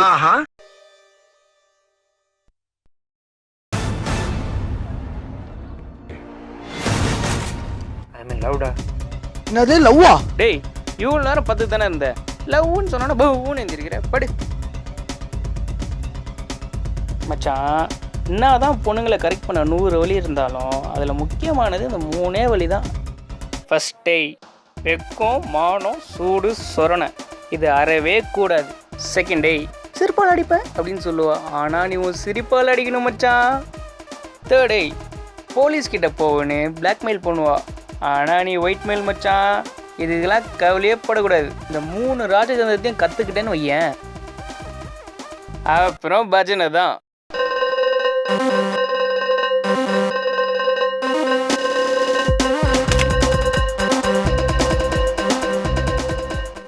ஆஹா. ஐ மீன் லவ்டா. என்னது லவ்வா? டேய் இவ்வளோ நேரம் பார்த்து தானே இருந்த, லவ்னு சொன்னா பவுன்னு எழுந்திருக்கிற படு. மச்சான், என்னதான் பொண்ணுங்களை கரெக்ட் பண்ண 100 வழி இருந்தாலும் அதில் முக்கியமானது இந்த 3 வழி தான். ஃபர்ஸ்ட் டே வெக்கம், மானம், சூடு, சொரணை, இது அறவே கூடாது. செகண்ட் டே சிரிப்பால் அடிப்பேன் அப்படின்னு சொல்லுவா, ஆனால் நீ உன் சிரிப்பால் அடிக்கணும் மச்சான். தேர்ட் டே போலீஸ்கிட்ட போவேன்னு பிளாக்மெயில் பண்ணுவா, ஆனால் நீ ஒயிட் மெயில் மச்சான். இதுக்கெல்லாம் கவலையே படக்கூடாது. இந்த 3 ராஜதந்திரத்தையும் கற்றுக்கிட்டேன்னு வையேன், அப்புறம் பஜனை தான்.